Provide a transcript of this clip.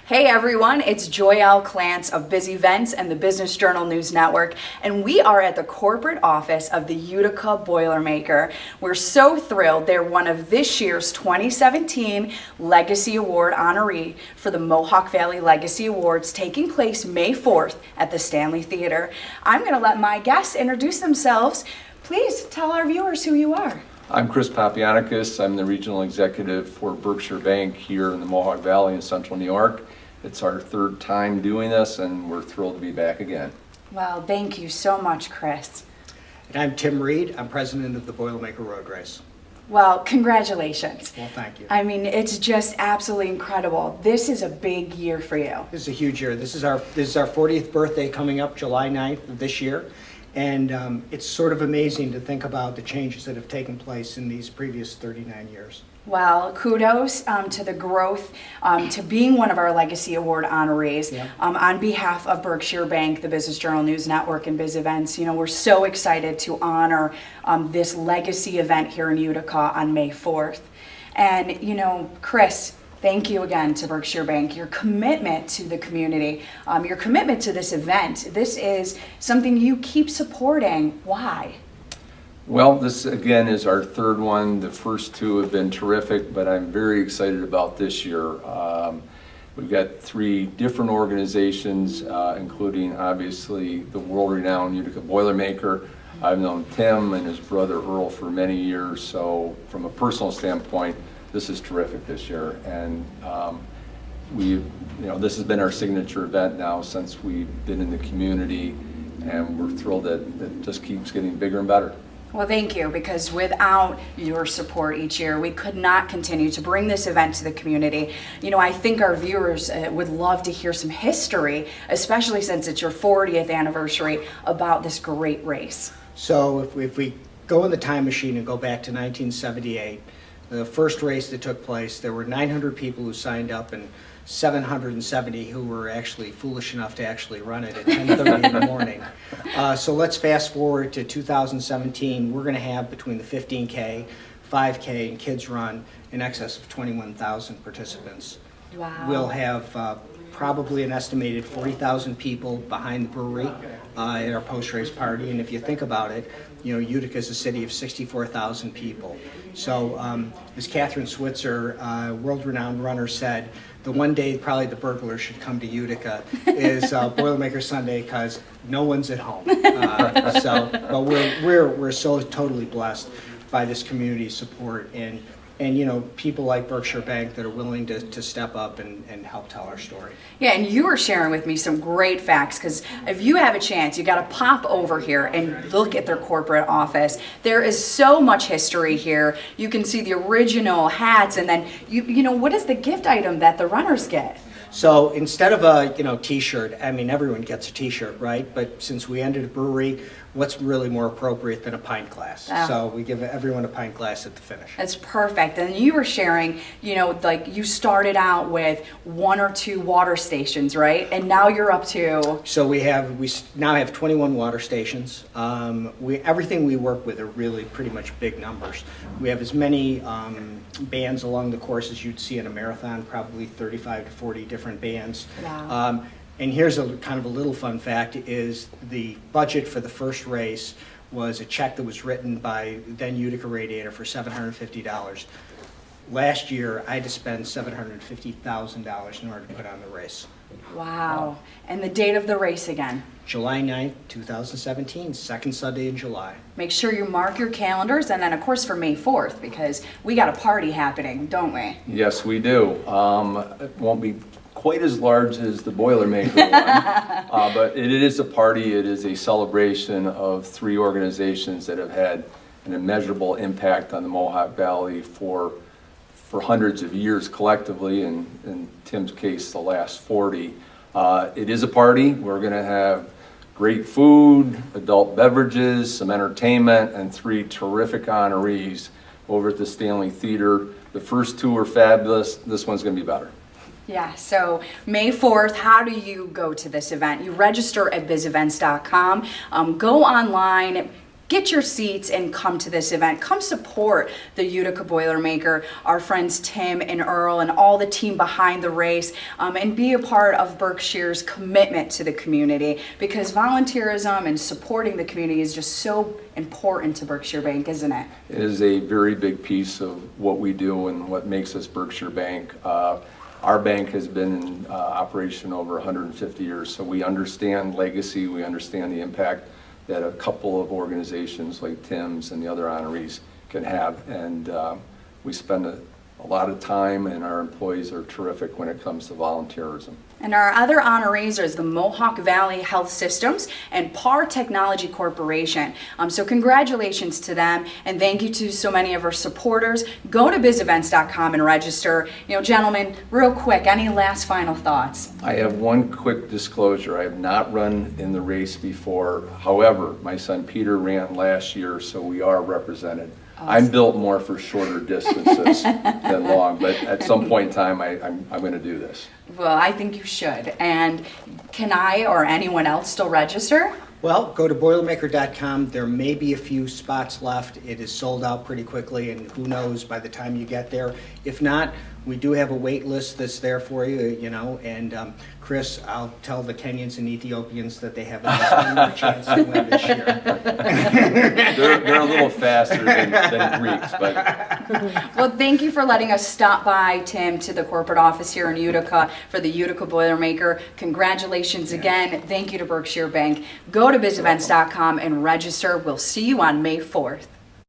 Hey everyone, it's Joyelle Clance of Biz Events and the Business Journal News Network, and we are at the corporate office of the Utica Boilermaker. We're so thrilled they're one of this year's 2017 Legacy Award honoree for the Mohawk Valley Legacy Awards taking place May 4th at the Stanley Theater. I'm going to let my guests introduce themselves. Please tell our viewers who you are. I'm Chris Papianakis. I'm the regional executive for Berkshire Bank here in the Mohawk Valley in central New York. It's our third time doing this, and we're thrilled to be back again. Well, thank you so much, Chris. And I'm Tim Reed. I'm president of the Boilermaker Road Race. Well, congratulations. Well, thank you. I mean, it's just absolutely incredible. This is a big year for you. This is a huge year. This is our 40th birthday coming up July 9th of this year. And it's sort of amazing to think about the changes that have taken place in these previous 39 years. Well, kudos to the growth, to being one of our Legacy Award honorees. Yeah. On behalf of Berkshire Bank, the Business Journal News Network, and Biz Events, we're so excited to honor this legacy event here in Utica on May 4th. And, Chris, thank you again to Berkshire Bank. Your commitment to the community, your commitment to this event, this is something you keep supporting. Why? Well, this again is our third one. The first two have been terrific, but I'm very excited about this year. We've got three different organizations, including obviously the world-renowned Utica Boilermaker. I've known Tim and his brother Earl for many years, so from a personal standpoint, this is terrific this year. And this has been our signature event now since we've been in the community, and we're thrilled that it just keeps getting bigger and better. Well, thank you, because without your support each year, we could not continue to bring this event to the community. I think our viewers would love to hear some history, especially since it's your 40th anniversary, about this great race. So if we go in the time machine and go back to 1978, the first race that took place, there were 900 people who signed up and 770 who were actually foolish enough to actually run it at 10:30 in the morning. So let's fast forward to 2017. We're going to have between the 15K, 5K, and Kids Run in excess of 21,000 participants. Wow. We'll have probably an estimated 40,000 people behind the brewery at our post-race party. And if you think about it, Utica is a city of 64,000 people. So as Catherine Switzer, world-renowned runner, said, the one day probably the burglars should come to Utica is Boilermaker Sunday, because no one's at home. But we're so totally blessed by this community support and people like Berkshire Bank that are willing to step up and help tell our story. Yeah, and you were sharing with me some great facts, because if you have a chance, you got to pop over here and look at their corporate office. There is so much history here. You can see the original hats, and then what is the gift item that the runners get? So instead of a T-shirt, I mean everyone gets a T-shirt, right? But since we ended a brewery, what's really more appropriate than a pint glass? Oh. So we give everyone a pint glass at the finish. That's perfect. And you were sharing, like you started out with 1 or 2 water stations, right? And now you're up to. So we now have 21 water stations. Everything we work with are really pretty much big numbers. We have as many bands along the course as you'd see in a marathon, probably 35 to 40 different bands. Wow. And here's a kind of a little fun fact, is the budget for the first race was a check that was written by then Utica Radiator for $750. Last year, I had to spend $750,000 in order to put on the race. Wow. And the date of the race again? July 9th, 2017, second Sunday in July. Make sure you mark your calendars, and then of course for May 4th, because we got a party happening, don't we? Yes, we do. It won't be quite as large as the Boilermaker one, but it is a party. It is a celebration of three organizations that have had an immeasurable impact on the Mohawk Valley for hundreds of years collectively, and in Tim's case, the last 40. It is a party. We're going to have great food, adult beverages, some entertainment, and 3 terrific honorees over at the Stanley Theater. The first 2 were fabulous. This one's going to be better. Yeah, so May 4th, how do you go to this event? You register at bizevents.com. Go online, get your seats and come to this event. Come support the Utica Boilermaker, our friends Tim and Earl and all the team behind the race, and be a part of Berkshire's commitment to the community, because volunteerism and supporting the community is just so important to Berkshire Bank, isn't it? It is a very big piece of what we do and what makes us Berkshire Bank. Our bank has been in operation over 150 years, so we understand legacy, we understand the impact that a couple of organizations like Tim's and the other honorees can have, and we spend a lot of time, and our employees are terrific when it comes to volunteerism. And our other honorees is the Mohawk Valley Health Systems and PAR Technology Corporation. So congratulations to them, and thank you to so many of our supporters. Go to bizevents.com and register. Gentlemen, real quick, any last final thoughts? I have one quick disclosure. I have not run in the race before. However, my son Peter ran last year, so we are represented. Awesome. I'm built more for shorter distances than long, but at some point in time, I'm going to do this. Well, I think you should. And can I or anyone else still register? Well, go to Boilermaker.com. There may be a few spots left. It is sold out pretty quickly, and who knows by the time you get there. If not, we do have a wait list that's there for you, and Chris, I'll tell the Kenyans and Ethiopians that they have a more chance to win this year. They're a little faster than Greeks, but... Well, thank you for letting us stop by, Tim, to the corporate office here in Utica for the Utica Boilermaker. Congratulations again. Thank you to Berkshire Bank. Go to bizevents.com and register. We'll see you on May 4th.